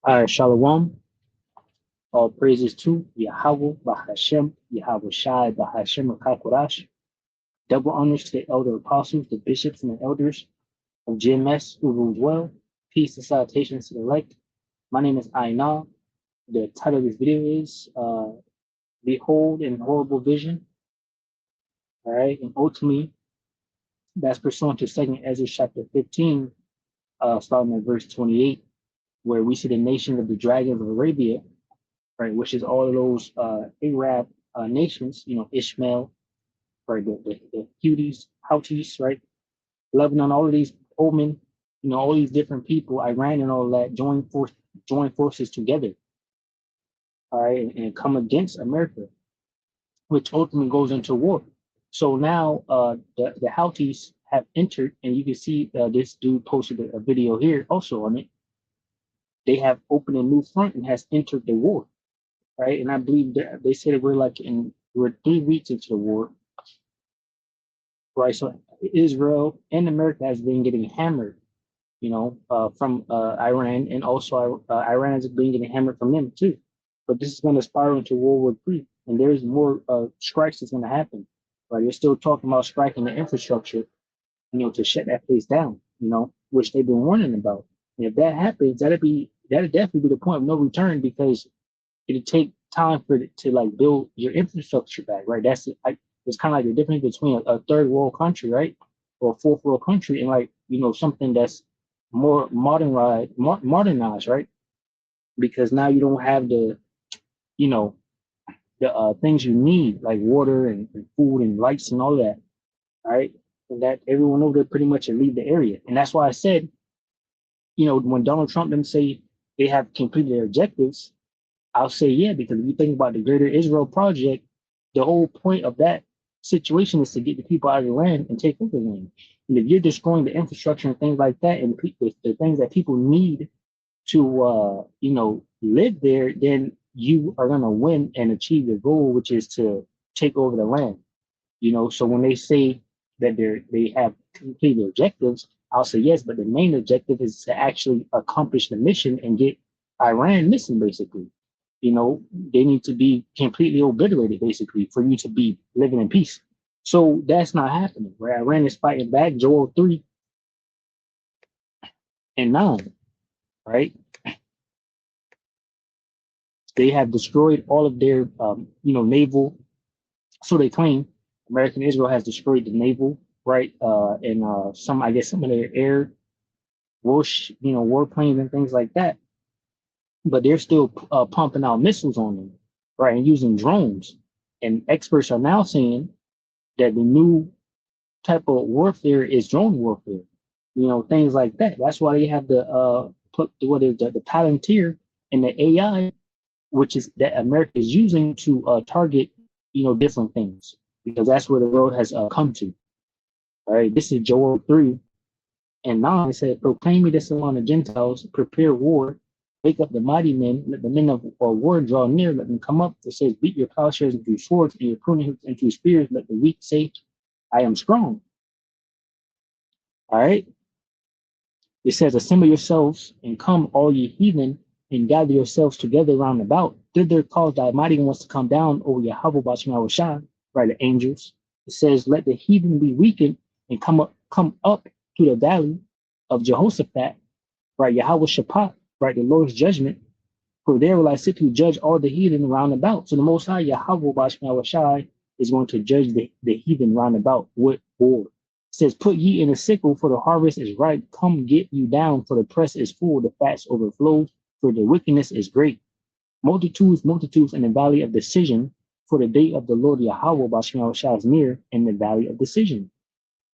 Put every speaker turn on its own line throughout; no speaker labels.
All right, Shalom. All praises to Yahweh, Bahashem, Yahweh Shai, Bahashem, Kakodash. Double honors to the elder apostles, the bishops, and the elders of GMS who rules well. Peace and salutations to the elect. My name is Aina. The title of this video is Behold in Horrible Vision. All right, and ultimately, that's pursuant to 2nd Ezra chapter 15, starting at verse 28, where we see the nation of the dragons of Arabia, right, which is all of those Arab nations, Ishmael, right, the Houthis, right, Lebanon, all of these Oman, all these different people, Iran and all that, join forces together, all right, and come against America, which ultimately goes into war. So now the Houthis have entered, and you can see this dude posted a video here also on it. They have opened a new front and has entered the war, right? And I believe they said that we're 3 weeks into the war, right? So Israel and America has been getting hammered, from Iran, and also Iran has been getting hammered from them too. But this is going to spiral into World War III, and there's more strikes that's going to happen. Right? They're still talking about striking the infrastructure, to shut that place down, which they've been warning about. And if that happens, that'll definitely be the point of no return, because it'll take time for it to like build your infrastructure back, right? It's kind of like the difference between a third world country, right, or a fourth world country, and something that's more modernized, right? Because now you don't have you know, the things you need like water and food and lights and all that, right? And that everyone over there pretty much will leave the area, and that's why I said, when Donald Trump them say they have completed their objectives, I'll say yeah, because if you think about the Greater Israel Project, the whole point of that situation is to get the people out of the land and take over the land. And if you're destroying the infrastructure and things like that, and the things that people need to, live there, then you are going to win and achieve your goal, which is to take over the land. So when they say that they have completed their objectives, I'll say yes, but the main objective is to actually accomplish the mission and get Iran missing, basically. They need to be completely obliterated, basically, for you to be living in peace. So that's not happening, right? Iran is fighting back, Joel 3 and 9, right? They have destroyed all of their, naval. So they claim American Israel has destroyed the naval, right? And some of their air warplanes and things like that. But they're still pumping out missiles on them, right? And using drones. And experts are now saying that the new type of warfare is drone warfare, things like that. That's why they have the Palantir and the AI, which is that America is using to target, different things, because that's where the world has come to. All right, this is Joel 3 and 9. It said, proclaim me this among the Gentiles, prepare war, wake up the mighty men, let the men of war draw near, let them come up. It says, beat your plowshares into swords and your pruning hooks into spears, let the weak say, I am strong. All right. It says, assemble yourselves and come, all ye heathen, and gather yourselves together round about. Thither cause thy mighty ones to come down over Yahweh Bashim Shah, right? The angels. It says, let the heathen be weakened and come up to the valley of Jehoshaphat, right? Yahweh Shaphat, right? The Lord's judgment. For there will I sit to judge all the heathen round about. So the Most High Yahweh Bashim Shah is going to judge the heathen round about with war. It says, put ye in a sickle, for the harvest is ripe. Come get you down, for the press is full, the fats overflow, for the wickedness is great. Multitudes in the valley of decision, for the day of the Lord Yahweh Bashim Shah is near in the valley of decision.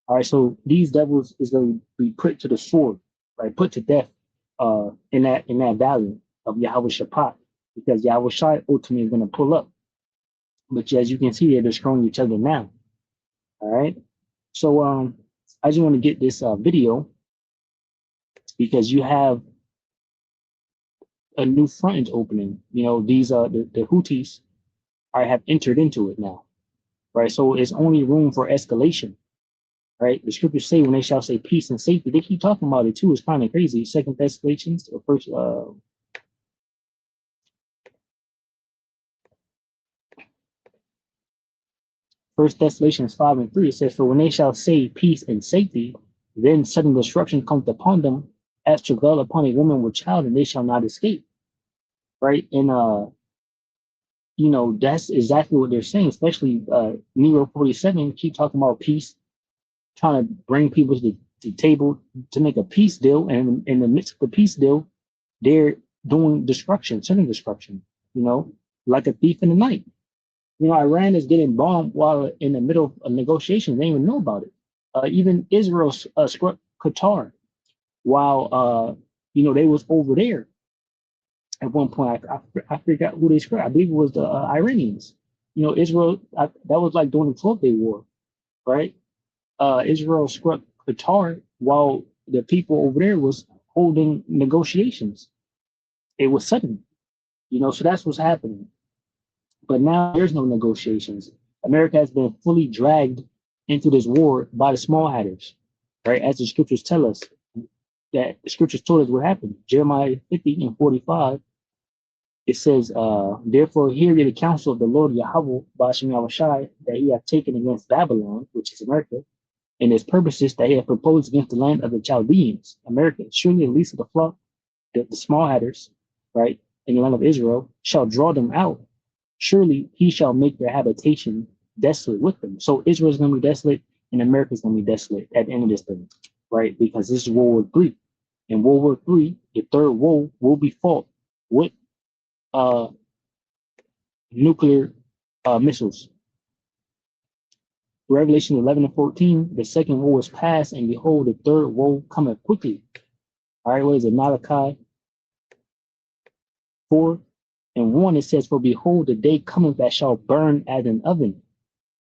All right, so these devils is going to be put to the sword, right? Put to death in that valley of Yahweh Shaphat, because Yahweh Shai ultimately is going to pull up. But as you can see, they're destroying each other now. All right. So I just want to get this video, because you have a new front opening. These the Houthis have entered into it now, right? So it's only room for escalation, right? The scriptures say, when they shall say peace and safety, they keep talking about it too. It's kind of crazy. Second Thessalonians, or first First Thessalonians 5:3, it says, "For when they shall say peace and safety, then sudden destruction comes upon them, as travail upon a woman with child, and they shall not escape." Right? And that's exactly what they're saying, especially Nero 47, keep talking about peace, trying to bring people to the table to make a peace deal, and in the midst of the peace deal, they're doing destruction, sudden destruction, like a thief in the night. Iran is getting bombed while in the middle of negotiations. They didn't even know about it. Even Israel struck Qatar while they was over there. At one point, I forgot who they struck. I believe it was the Iranians. Israel, that was like during the 12-Day War, right? Israel struck Qatar while the people over there was holding negotiations. It was sudden, so that's what's happening. But now there's no negotiations. America has been fully dragged into this war by the small hatters, right? As the scriptures tell us, that the scriptures told us what happened. Jeremiah 50:45, it says, "Therefore hear ye the counsel of the Lord Yahweh Ba'ashem Yahushai, that he hath taken against Babylon," which is America, "and his purposes that he hath proposed against the land of the Chaldeans," America. "Surely the least of the flock, the small hatters, right, in the land of Israel, shall draw them out. Surely he shall make their habitation desolate with them." So Israel is going to be desolate, and America is going to be desolate at the end of this thing, right? Because this is World War III. In World War III, the third war will be fought with nuclear missiles. Revelation 11:14, the second woe is past, and behold, the third woe cometh quickly. All right, what is it? Malachi 4:1, it says, "For behold, the day cometh that shall burn as an oven."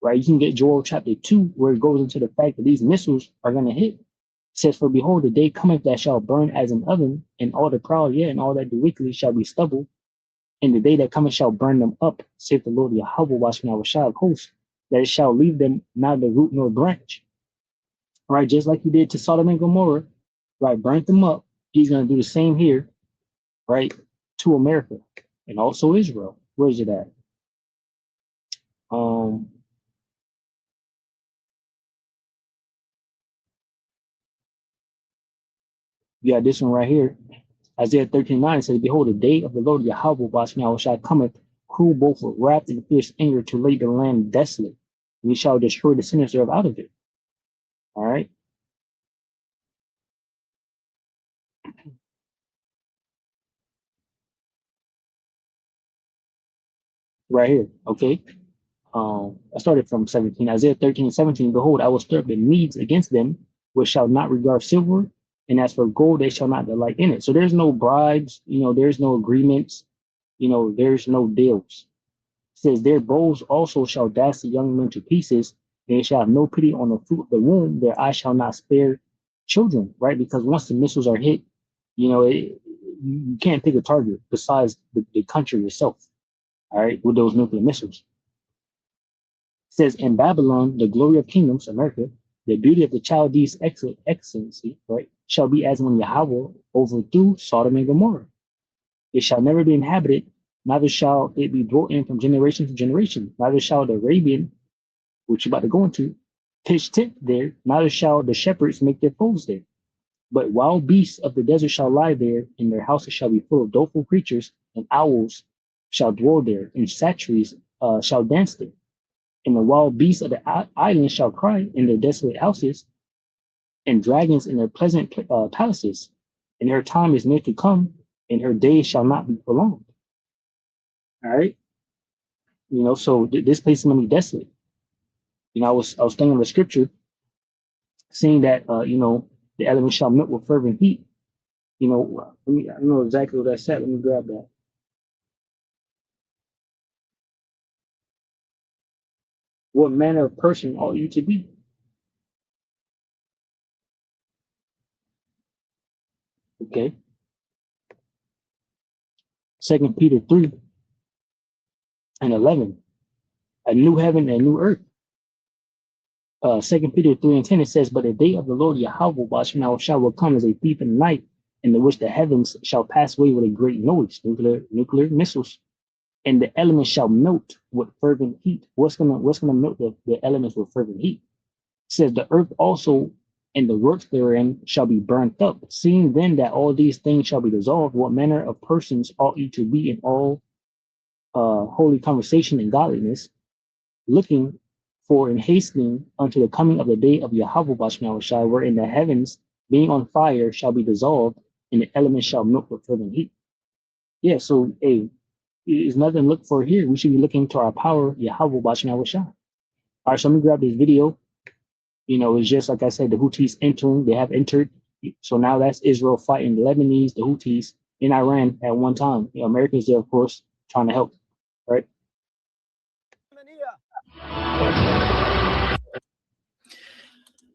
Right? You can get Joel chapter 2, where it goes into the fact that these missiles are going to hit. It says, "For behold, the day cometh that shall burn as an oven, and all the proud, yea, and all that do wickedly shall be stubble. And the day that cometh shall burn them up, saith the Lord Yahweh Ba'ashem of hosts, that it shall leave them neither root nor branch." Right? Just like he did to Sodom and Gomorrah, right? Burnt them up. He's going to do the same here, right? To America and also Israel. Where is it at? You got this one right here. Isaiah 13:9 says, "Behold, the day of the Lord Yahweh shall cometh, cruel both with wrath and fierce anger, to lay the land desolate, and he shall destroy the sinners thereof out of it." All right. Right here. Okay. I started from 17. Isaiah 13:17, "Behold, I will stir up the Medes against them, which shall not regard silver, and as for gold, they shall not delight in it." So there's no bribes, there's no agreements, there's no deals. It says, "Their bows also shall dash the young men to pieces, and they shall have no pity on the fruit of the womb, their eyes shall not spare children," right? Because once the missiles are hit, you can't pick a target besides the country itself, all right, with those nuclear missiles. It says, "In Babylon, the glory of kingdoms," America, "the beauty of the Chaldees' excellency," right, "shall be as when Yahweh overthrew Sodom and Gomorrah. It shall never be inhabited, neither shall it be brought in from generation to generation. Neither shall the Arabian," which you're about to go into, "pitch tent there, neither shall the shepherds make their foes there. But wild beasts of the desert shall lie there, and their houses shall be full of doleful creatures, and owls shall dwell there, and satyrs shall dance there. And the wild beasts of the islands shall cry in their desolate houses, and dragons in their pleasant palaces. And her time is near to come, and her days shall not be prolonged." All right. So this place is going to be desolate. I was thinking of the scripture saying that, the elements shall melt with fervent heat. I know exactly what that said. Let me grab that. "What manner of person ought you to be?" Okay. 2 Peter 3:11. "A new heaven and a new earth." 2 Peter 3:10, it says, "But the day of the Lord Yahweh shall will come as a thief in the night, in the which the heavens shall pass away with a great noise," nuclear missiles, and the elements shall melt with fervent heat. What's gonna melt the elements with fervent heat? It says the earth also and the works therein shall be burnt up. Seeing then that all these things shall be dissolved, what manner of persons ought ye to be in all holy conversation and godliness, looking for and hastening unto the coming of the day of Yahweh Bashmawashai, wherein the heavens being on fire shall be dissolved, and the elements shall melt with fervent heat. Yeah, so hey, there's nothing to look for here. We should be looking to our power, Yahweh Bashmawashai. All right, so let me grab this video. You know, it's just like I said, the Houthis entering, they have entered. So now that's Israel fighting the Lebanese, the Houthis in Iran at one time. You know, Americans there, of course, trying to help, right?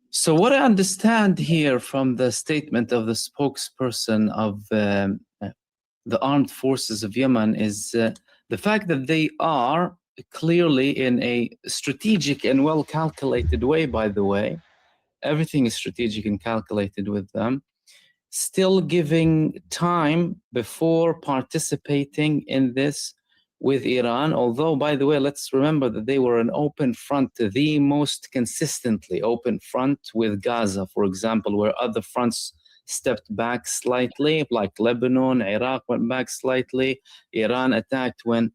So what I understand here from the statement of the spokesperson of the armed forces of Yemen is the fact that they are clearly in a strategic and well-calculated way, by the way. Everything is strategic and calculated with them. Still giving time before participating in this with Iran, although, by the way, let's remember that they were an open front, the most consistently open front with Gaza, for example, where other fronts stepped back slightly, like Lebanon, Iraq went back slightly. Iran attacked when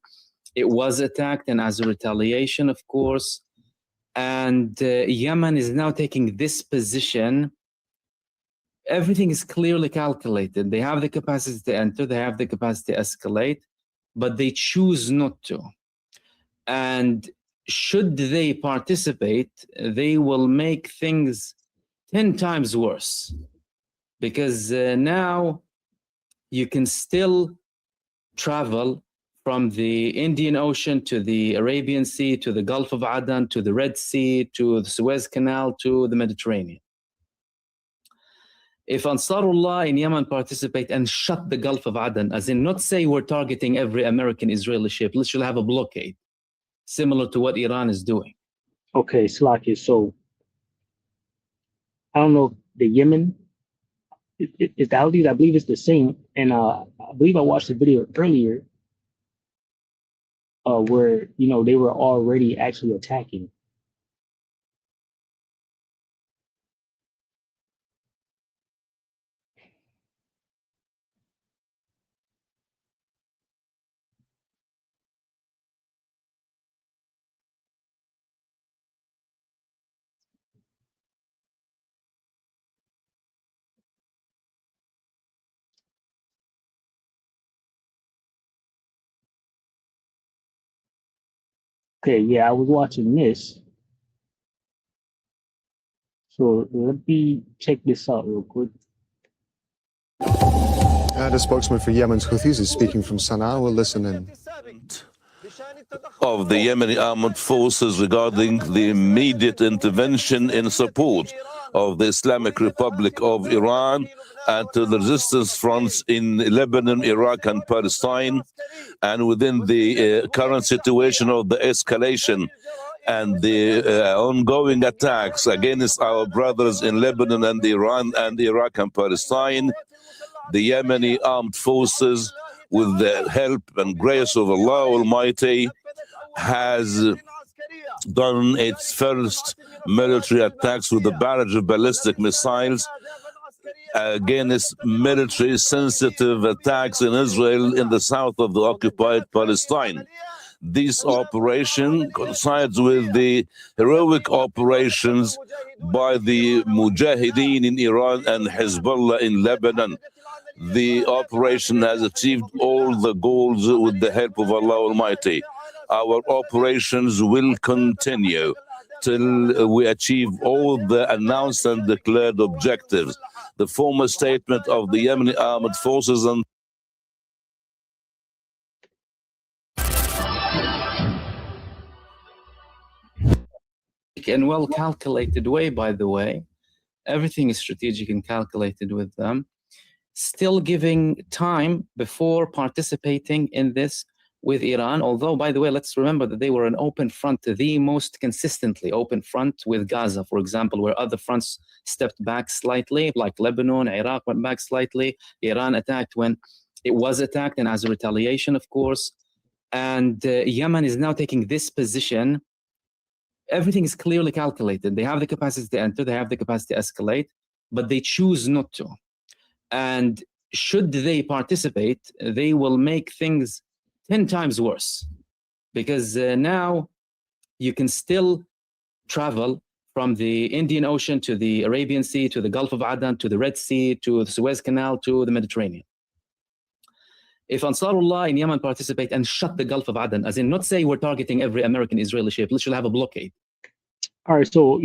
it was attacked, and as a retaliation, of course. And Yemen is now taking this position. Everything is clearly calculated. They have the capacity to enter, they have the capacity to escalate, but they choose not to. And should they participate, they will make things 10 times worse. Because now you can still travel from the Indian Ocean to the Arabian Sea, to the Gulf of Aden, to the Red Sea, to the Suez Canal, to the Mediterranean. If Ansarullah in Yemen participate and shut the Gulf of Aden, as in not say we're targeting every American-Israeli ship, let's have a blockade, similar to what Iran is doing.
Okay, Slaki, so I don't know, the Yemen, it's the Houthis, I believe it's the same. And I believe I watched the video earlier where, you know, they were already actually attacking. Okay, yeah, I was watching this. So let me check this out real quick.
And a spokesman for Yemen's Houthis is speaking from Sana'a. We'll listen in.
Of the Yemeni armed forces regarding the immediate intervention in support of the Islamic Republic of Iran and to the resistance fronts in Lebanon, Iraq, and Palestine, and within the current situation of the escalation and the ongoing attacks against our brothers in Lebanon and Iran and Iraq and Palestine, the Yemeni armed forces, with the help and grace of Allah Almighty, has done its first military attacks with a barrage of ballistic missiles against military sensitive attacks in Israel in the south of the occupied Palestine. This operation coincides with the heroic operations by the Mujahideen in Iran and Hezbollah in Lebanon. The operation has achieved all the goals with the help of Allah Almighty. Our operations will continue till we achieve all the announced and declared objectives. The former statement of the Yemeni armed forces and
well calculated way, by the way. Everything is strategic and calculated with them. Still giving time before participating in this with Iran, although, by the way, let's remember that they were an open front, the most consistently open front with Gaza, for example, where other fronts stepped back slightly, like Lebanon, Iraq went back slightly. Iran attacked when it was attacked, and as a retaliation, of course. And Yemen is now taking this position. Everything is clearly calculated. They have the capacity to enter, they have the capacity to escalate, but they choose not to. And should they participate, they will make things 10 times worse. Because now you can still travel from the Indian Ocean to the Arabian Sea, to the Gulf of Aden, to the Red Sea, to the Suez Canal, to the Mediterranean. If Ansarullah in Yemen participate and shut the Gulf of Aden, as in not say we're targeting every American Israeli ship, literally have a blockade.
All right, so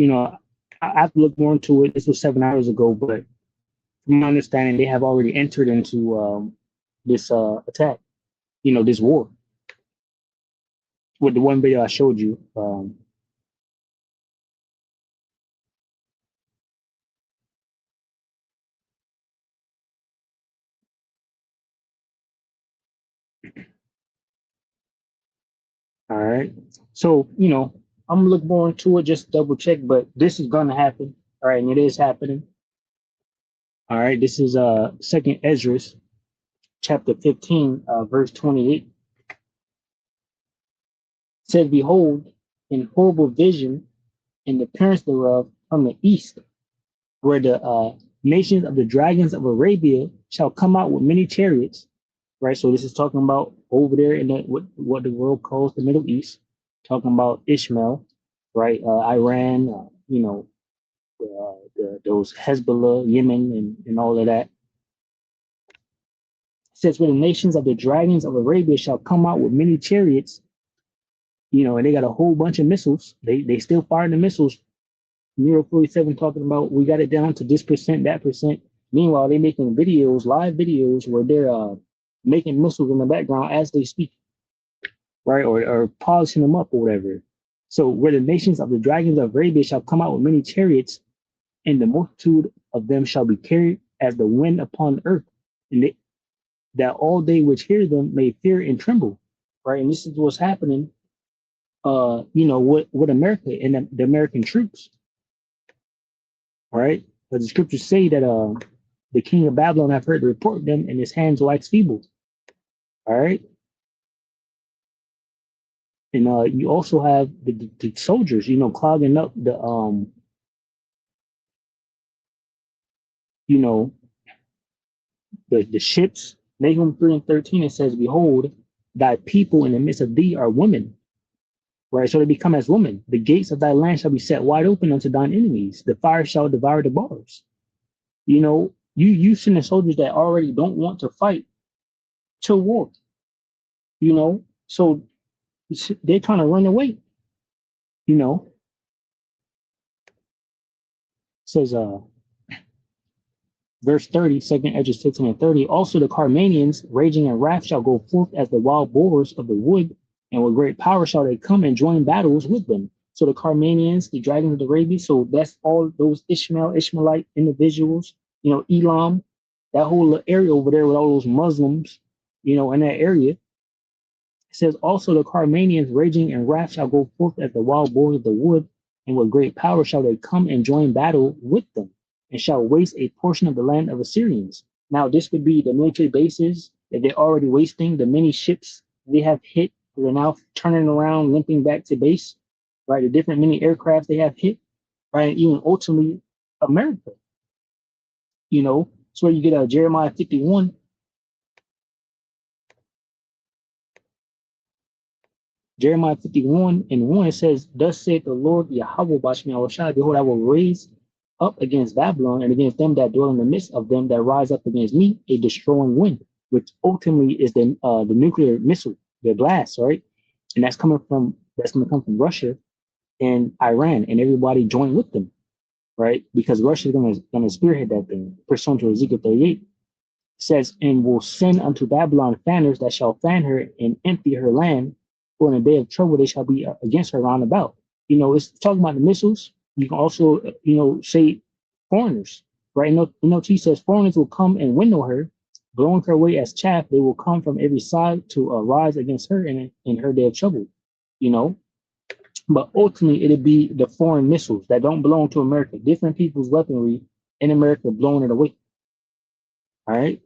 I have to look more into it. This was 7 hours ago, but from my understanding, they have already entered into this attack, this war. With the one video I showed you. All right. So, I'm gonna look more into it, just double check, but this is gonna happen. All right, and it is happening. All right, this is Second Ezra, chapter 15, verse 28. It said, behold, in horrible vision, in the appearance thereof from the east, where the nations of the dragons of Arabia shall come out with many chariots. Right, so this is talking about over there in what the world calls the Middle East, talking about Ishmael, right? Iran, those Hezbollah, Yemen, and all of that. It says, where the nations of the dragons of Arabia shall come out with many chariots, and they got a whole bunch of missiles. They still firing the missiles. Miro 47 talking about we got it down to this percent, that percent. Meanwhile, they making videos, live videos, where they're making missiles in the background as they speak, right? Or polishing them up or whatever. So where the nations of the dragons of Arabia shall come out with many chariots, and the multitude of them shall be carried as the wind upon the earth, and that all they which hear them may fear and tremble, right? And this is what's happening, with America and the American troops, right? But the scriptures say that the king of Babylon have heard the report of them, and his hands wax feeble. All right. And you also have the soldiers, clogging up the the ships. Nahum 3:13, it says, behold, thy people in the midst of thee are women. Right. So they become as women. The gates of thy land shall be set wide open unto thine enemies. The fire shall devour the bars. You send the soldiers that already don't want to fight to war. So they're trying to run away. Says verse 30, second Ezra 16 and 30. Also the Carmanians raging in wrath shall go forth as the wild boars of the wood, and with great power shall they come and join battles with them. So the Carmanians, the dragons of the Arabia, so that's all those Ishmaelite individuals, Elam, that whole area over there with all those Muslims, in that area. It says, also the Carmanians raging in wrath shall go forth as the wild boars of the wood, and with great power shall they come and join battle with them, and shall waste a portion of the land of Assyrians. Now, this could be the military bases that they're already wasting, the many ships they have hit, they're now turning around, limping back to base, right? The different many aircraft they have hit, right? And even ultimately America, it's where you get Jeremiah 51. Jeremiah 51 and 1, it says, thus saith the Lord Yahweh Bashmi Awashai, behold, I will raise up against Babylon and against them that dwell in the midst of them that rise up against me a destroying wind, which ultimately is the nuclear missile, the blast, right? And that's going to come from Russia and Iran, and everybody join with them, right? Because Russia is going to spearhead that thing, pursuant to Ezekiel 38. It says, and will send unto Babylon fanners that shall fan her and empty her land, for in a day of trouble they shall be against her round about. It's talking about the missiles. You can also, say foreigners, right? NLT says foreigners will come and winnow her, blowing her away as chaff. They will come from every side to rise against her in her day of trouble, But ultimately, it'll be the foreign missiles that don't belong to America, different people's weaponry in America blowing it away. All right.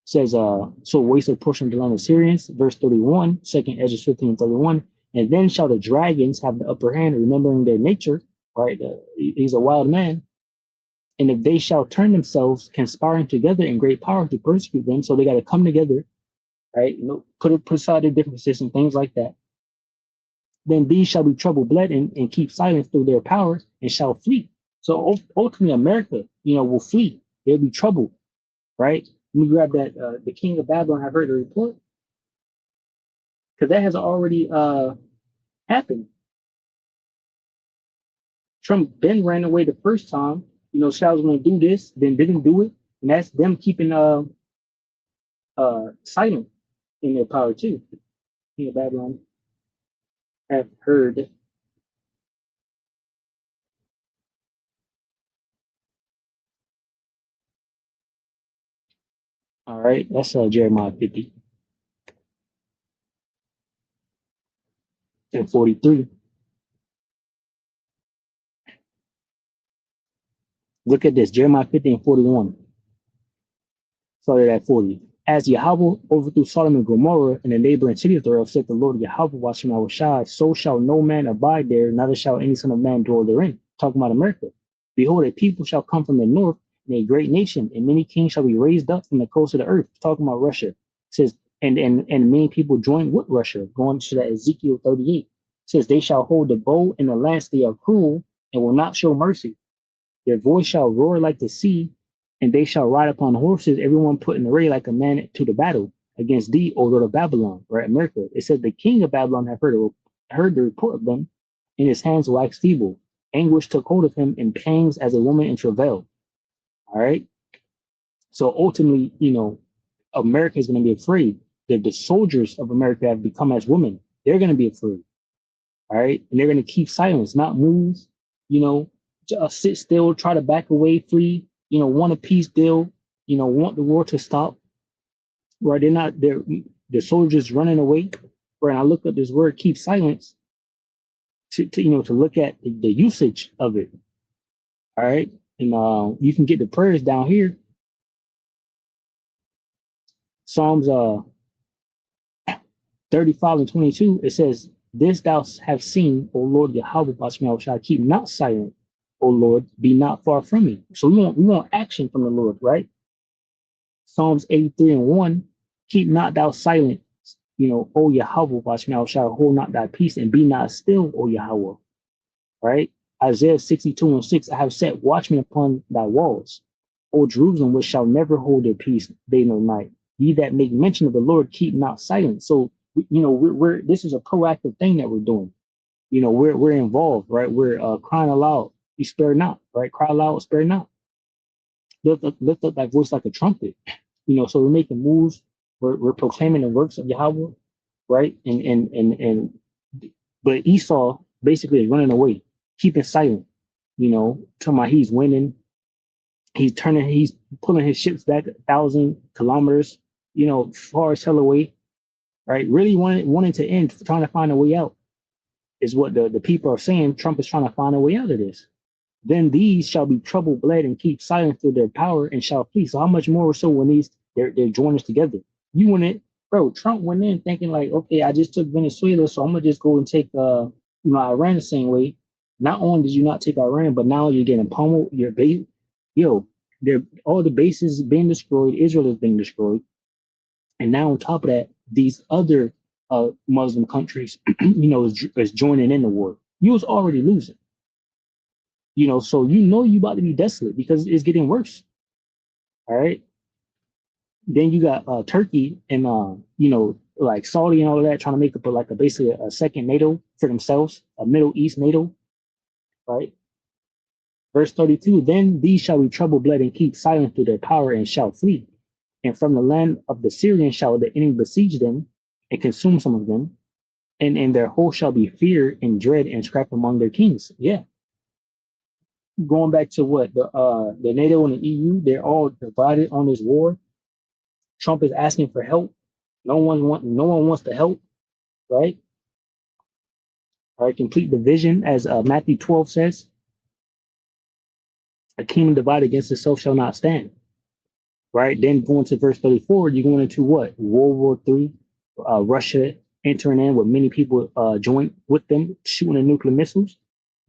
says, so waste a portion of the land of Syrians, verse 31, 2nd Ezra 15:31. And then shall the dragons have the upper hand, remembering their nature, right? He's a wild man. And if they shall turn themselves, conspiring together in great power to persecute them, so they got to come together, right? Put aside their differences and things like that. Then these shall be trouble bled and keep silence through their power and shall flee. So ultimately, America, will flee. There'll be trouble, right? Let me grab that. The king of Babylon, I've heard the report, because that has already happened. Trump then ran away the first time. Said I was going to do this, then didn't do it, and that's them keeping silent in their power too. King of Babylon have heard. All right, that's Jeremiah 50 and 43. Look at this, Jeremiah 50 and 41. Started at 40. As Yahweh overthrew Sodom and Gomorrah and the neighboring cities thereof, said the Lord Yahweh, watching our Shai, so shall no man abide there, neither shall any son of man dwell therein. Talking about America. Behold, a people shall come from the north, and a great nation, and many kings shall be raised up from the coast of the earth. Talking about Russia. It says, and many people join with Russia, going to that Ezekiel 38. It says, they shall hold the bow in the lance, they are cruel, and will not show mercy. Their voice shall roar like the sea, and they shall ride upon horses, everyone put in array like a man to the battle against thee, O Lord of Babylon, right? America. It says the king of Babylon have heard the report of them, and his hands waxed feeble. Anguish took hold of him, and pangs as a woman in travail. All right. So ultimately, America is going to be afraid. The soldiers of America have become as women. They're going to be afraid. All right. And they're going to keep silence, not move, sit still, try to back away, flee, want a peace deal, want the war to stop. Right. The soldiers running away. Right. And I look at this word, keep silence, to look at the usage of it. All right. And you can get the prayers down here. Psalms 35 and 22, it says, this thou have seen, O Lord Yahweh, shall keep not silent, O Lord, be not far from me. So we want action from the Lord, right? Psalms 83 and 1, keep not thou silent, O Yahweh, shall hold not thy peace, and be not still, O Yahweh, right? Isaiah 62 and 6, I have set watchmen upon thy walls, O Jerusalem, which shall never hold their peace day nor night. Ye that make mention of the Lord, keep not silent. So, we're this is a proactive thing that we're doing. We're involved, right? We're crying aloud, we spare not, right? Cry aloud, spare not. Lift up that voice like a trumpet. So we're making moves, we're proclaiming the works of Yahweh, right? But Esau basically is running away, keeping silent, talking about he's winning, he's pulling his ships back 1,000 kilometers, far as hell away, right? Really wanting to end, trying to find a way out is what the people are saying. Trump is trying to find a way out of this. Then these shall be trouble bled and keep silent through their power and shall flee. So how much more so when they're joined together? You went in, bro. Trump went in thinking like, okay, I just took Venezuela, so I'm gonna just go and take Iran the same way. Not only did you not take Iran, but now you're getting pummeled. All the bases being destroyed. Israel is being destroyed, and now on top of that, these other Muslim countries, is joining in the war. You was already losing. So you about to be desolate because it's getting worse. All right. Then you got Turkey and like Saudi and all of that trying to make up basically a second NATO for themselves, a Middle East NATO, right? Verse 32, then these shall be trouble bled and keep silent through their power and shall flee. And from the land of the Syrians shall the enemy besiege them and consume some of them. And their whole shall be fear and dread and scrap among their kings. Yeah. Going back to what the NATO and the EU, they're all divided on this war. Trump is asking for help. No one wants to help, right? All right, complete division, as Matthew 12 says. A kingdom divided against itself shall not stand. right? Then going to verse 34, you're going into what? World War III, Russia entering in with many people joined with them, shooting the nuclear missiles.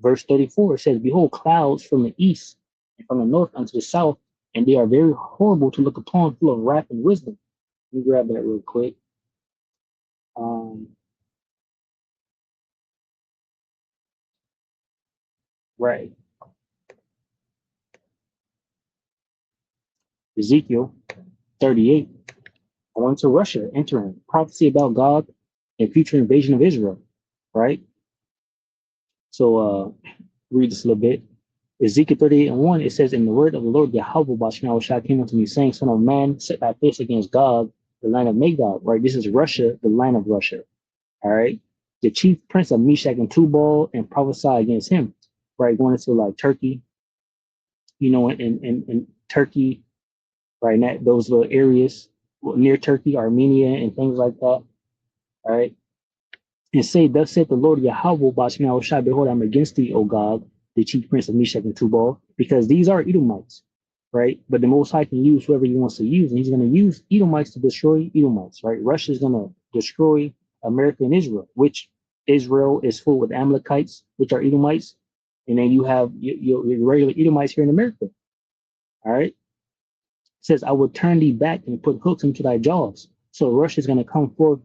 Verse 34, it says, behold, clouds from the east and from the north unto the south, and they are very horrible to look upon, full of wrath and wisdom. Let me grab that real quick. Right. Ezekiel 38. I went to Russia, entering prophecy about God and future invasion of Israel. Right. So read this a little bit. Ezekiel 38:1, it says, in the word of the Lord Yahweh Bashar came unto me, saying, son of man, set thy face against Gog, the land of Magog. Right. This is Russia, the land of Russia. All right. The chief prince of Meshach and Tubal, and prophesy against him. Right. Going into like Turkey, in Turkey, right, in those little areas near Turkey, Armenia, and things like that. All right. And say, thus saith the Lord Yahweh, Bashar, behold, I'm against thee, O Gog, the chief prince of Meshach and Tubal, because these are Edomites, right? But the Most High can use whoever he wants to use, and he's going to use Edomites to destroy Edomites, right? Russia is going to destroy America and Israel, which Israel is full with Amalekites, which are Edomites, and then you have your regular Edomites here in America. All right. It says, I will turn thee back and put hooks into thy jaws. So Russia is going to come forth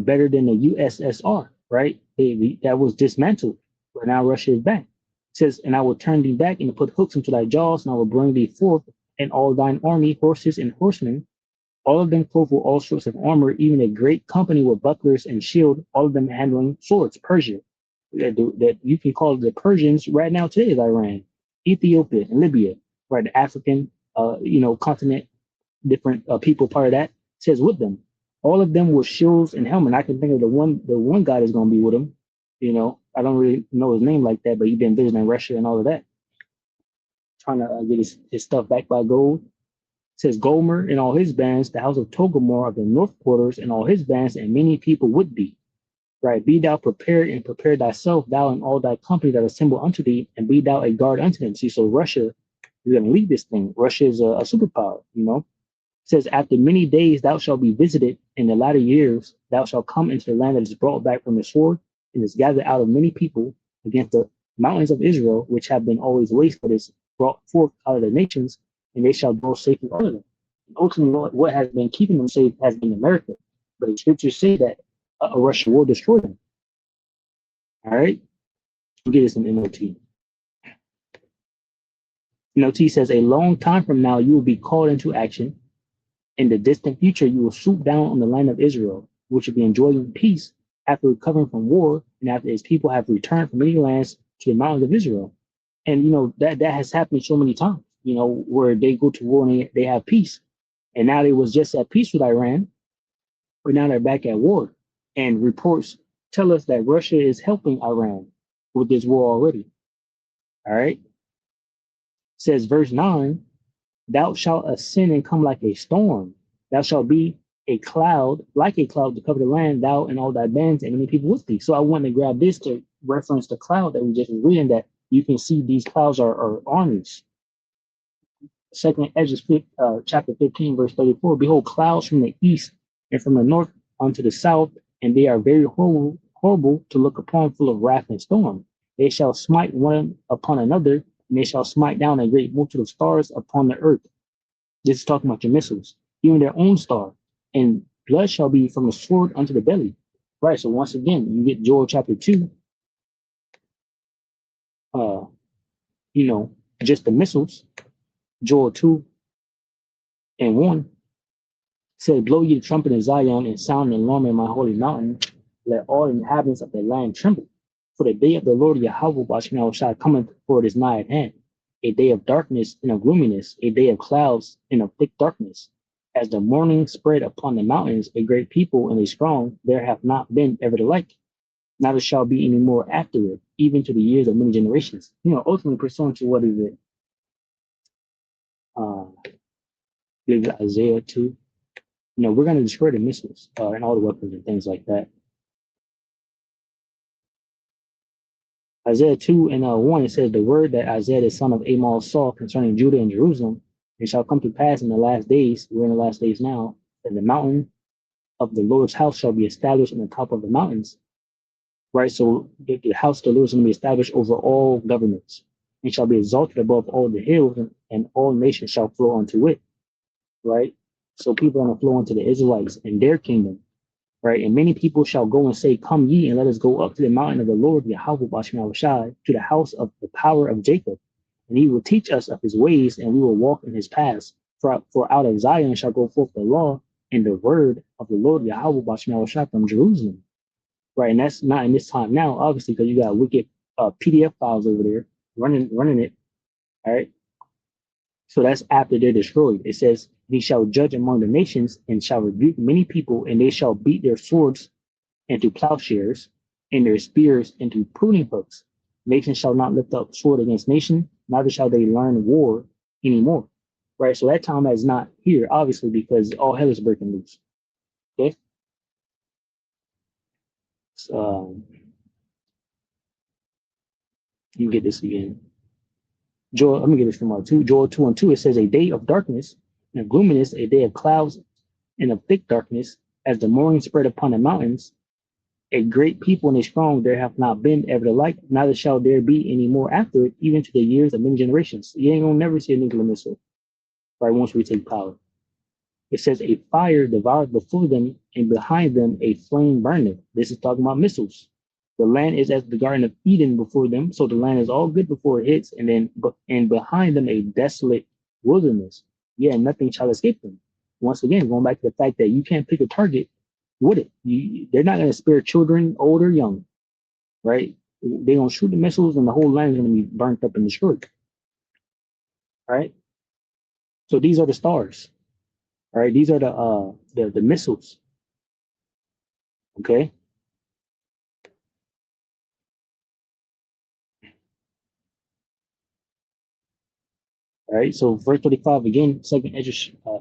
better than the USSR, right? That was dismantled, but now Russia is back. It says, and I will turn thee back and put hooks into thy jaws, and I will bring thee forth, and all thine army, horses and horsemen, all of them clothed with all sorts of armor, even a great company with bucklers and shield, all of them handling swords. Persia, that you can call the Persians right now today is Iran, Ethiopia, and Libya, right? The African, continent, different people part of that. It says with them, all of them with shields and helmet. I can think of the one guy that's going to be with him. I don't really know his name like that, but he's been visiting Russia and all of that, trying to get his stuff back by gold. It says Gomer and all his bands, the house of Togomor of the north quarters and all his bands, and many people with thee. Right, be thou prepared and prepare thyself, thou and all thy company that assemble unto thee, and be thou a guard unto them. See, so Russia is going to lead this thing. Russia is a superpower, It says, after many days thou shalt be visited, in the latter years thou shalt come into the land that is brought back from the sword, and is gathered out of many people against the mountains of Israel, which have been always waste, but is brought forth out of the nations, and they shall dwell safely all of them. And ultimately, what has been keeping them safe has been America. But the scriptures say that Russia will destroy them. All right? We'll get this in NLT. NLT says, a long time from now, you will be called into action. In the distant future, you will swoop down on the land of Israel, which will be enjoying peace after recovering from war and after its people have returned from many lands to the mountains of Israel. And, that has happened so many times, where they go to war and they have peace. And now they was just at peace with Iran, but now they're back at war. And reports tell us that Russia is helping Iran with this war already. All right. It says verse 9, thou shalt ascend and come like a storm. Thou shalt be a cloud, like a cloud to cover the land, thou and all thy bands and many people with thee. So I want to grab this to reference the cloud that we just was reading, that you can see these clouds are armies. Second Ezra chapter 15, verse 34, behold, clouds from the east and from the north unto the south, and they are very horrible to look upon, full of wrath and storm. They shall smite one upon another, and they shall smite down a great multitude of stars upon the earth. This is talking about your missiles, even their own star. And blood shall be from the sword unto the belly. Right, so once again, you get Joel chapter 2. Just the missiles. Joel 2 and 1 said, blow ye the trumpet in Zion and sound an alarm in my holy mountain. Let all inhabitants of the land tremble. For the day of the Lord Yahweh shall cometh, for it is nigh at hand. A day of darkness and of gloominess, a day of clouds and of thick darkness. As the morning spread upon the mountains, a great people and a strong, there have not been ever the like. Neither shall be any more after it, even to the years of many generations. Ultimately pursuant to what is it? Isaiah 2. We're going to destroy the missiles and all the weapons and things like that. Isaiah 2 and 1, it says, the word that Isaiah the son of Amos saw concerning Judah and Jerusalem, It shall come to pass in the last days, we're in the last days now, that the mountain of the Lord's house shall be established on the top of the mountains. Right? So the house of the Lord is going to be established over all governments. It shall be exalted above all the hills, and all nations shall flow unto it. Right? So people are going to flow into the Israelites and their kingdom. Right? And many people shall go and say, come ye, and let us go up to the mountain of the Lord, Yahweh Bashim Shai, to the house of the power of Jacob. And he will teach us of his ways, and we will walk in his paths. For out of Zion shall go forth the law and the word of the Lord Yahweh Bashim Shai from Jerusalem. Right? And that's not in this time now, obviously, because you got wicked PDF files over there running it. All right. So that's after they're destroyed. It says, he shall judge among the nations and shall rebuke many people, and they shall beat their swords into plowshares and their spears into pruning hooks. Nation shall not lift up sword against nation, neither shall they learn war anymore. Right? So that time is not here, obviously, because all hell is breaking loose. Okay? So, you get this again. Joel, let me get this from Joel 2:2. It says, a day of darkness and of gloominess, a day of clouds and of thick darkness, as the morning spread upon the mountains. A great people and a strong there have not been ever the like, neither shall there be any more after it, even to the years of many generations. You ain't gonna never see a nuclear missile, right? Once we take power. It says, a fire devoured before them, and behind them a flame burneth. This is talking about missiles. The land is as the Garden of Eden before them, so the land is all good before it hits, and behind them a desolate wilderness. Yeah, nothing shall escape them. Once again, going back to the fact that you can't pick a target with it. They're not going to spare children, old or young, right? They're going to shoot the missiles, and the whole land is going to be burnt up and destroyed. Right? So these are the stars. All right, these are the missiles. Okay. All right, so verse 35 again, 2nd Ezra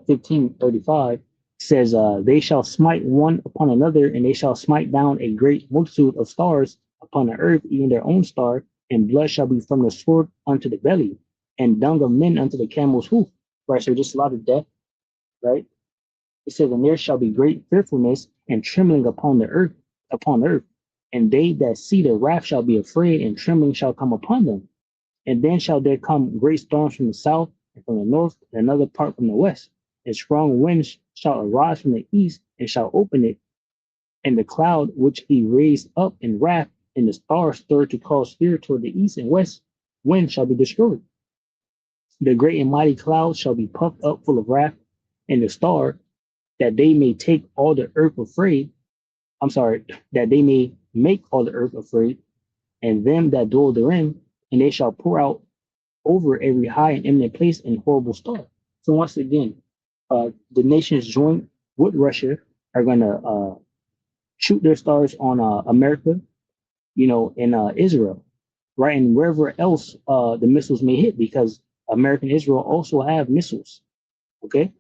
15:35 says, they shall smite one upon another, and they shall smite down a great multitude of stars upon the earth, even their own star, and blood shall be from the sword unto the belly, and dung of men unto the camel's hoof. Right, so just a lot of death, right? It says, and there shall be great fearfulness and trembling upon the earth, and they that see the wrath shall be afraid, and trembling shall come upon them. And then shall there come great storms from the south and from the north, and another part from the west. And strong winds shall arise from the east, and shall open it. And the cloud which he raised up in wrath, and the stars stirred to cause fear toward the east and west, wind shall be destroyed. The great and mighty cloud shall be puffed up full of wrath, and the star, that they may take all the earth afraid. That they may make all the earth afraid, and them that dwell therein, and they shall pour out over every high and eminent place and horrible star. So once again, the nations joined with Russia are going to shoot their stars on America, and Israel, right? And wherever else the missiles may hit, because America and Israel also have missiles, okay? It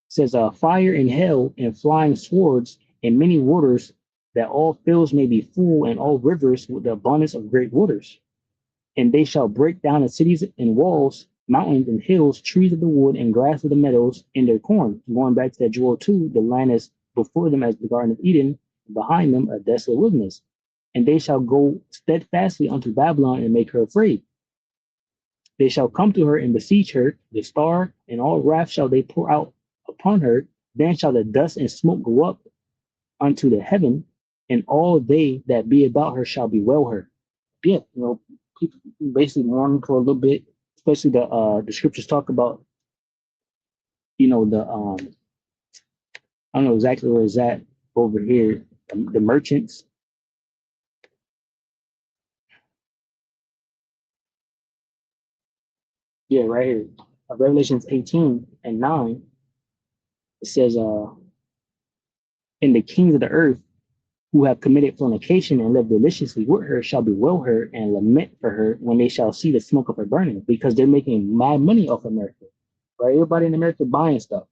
says, fire and hell and flying swords and many waters, that all fields may be full, and all rivers with the abundance of great waters. And they shall break down the cities and walls, mountains and hills, trees of the wood, and grass of the meadows, in their corn. Going back to that Joel 2, the land is before them as the Garden of Eden, and behind them a desolate wilderness. And they shall go steadfastly unto Babylon and make her afraid. They shall come to her and besiege her, the star, and all wrath shall they pour out upon her. Then shall the dust and smoke go up unto the heaven, and all they that be about her shall bewail her. Yeah, people basically mourn for a little bit, especially the scriptures talk about, I don't know exactly where it's at over here, the merchants. Yeah, right here. Revelations 18:9, it says, and the kings of the earth who have committed fornication and lived deliciously with her shall bewail her and lament for her when they shall see the smoke of her burning, because they're making mad money off America, right? Everybody in America buying stuff.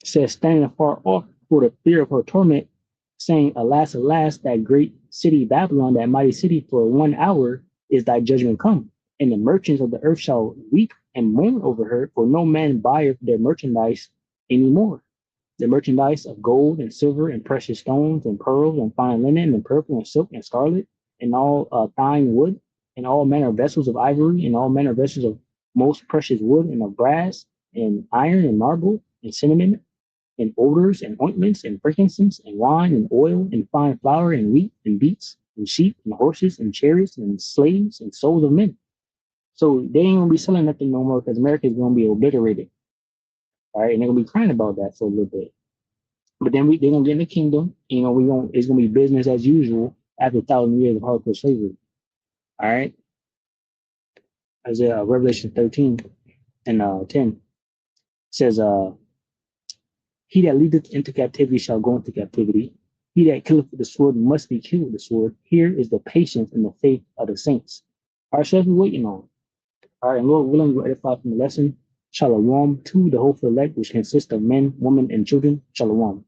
It says, standing afar off for the fear of her torment, saying, alas, alas, that great city Babylon, that mighty city, for 1 hour is thy judgment come. And the merchants of the earth shall weep and mourn over her, for no man buyeth their merchandise anymore. The merchandise of gold and silver and precious stones and pearls and fine linen and purple and silk and scarlet and all fine wood and all manner of vessels of ivory and all manner of vessels of most precious wood and of brass and iron and marble and cinnamon and odors and ointments and frankincense and wine and oil and fine flour and wheat and beets and sheep and horses and chariots and slaves and souls of men. So they ain't gonna be selling nothing no more because America is gonna be obliterated. All right, and they're gonna be crying about that for a little bit. But then they're gonna get in the kingdom. You know, it's gonna be business as usual after 1,000 years of hardcore slavery. All right. Isaiah Revelation 13 and 10 says, he that leadeth into captivity shall go into captivity. He that killeth with the sword must be killed with the sword. Here is the patience and the faith of the saints. All right, so that's what we're waiting on. All right, and Lord willing, we'll edify from the lesson. Shalom to the hopeful elect, which consists of men, women, and children. Shalom.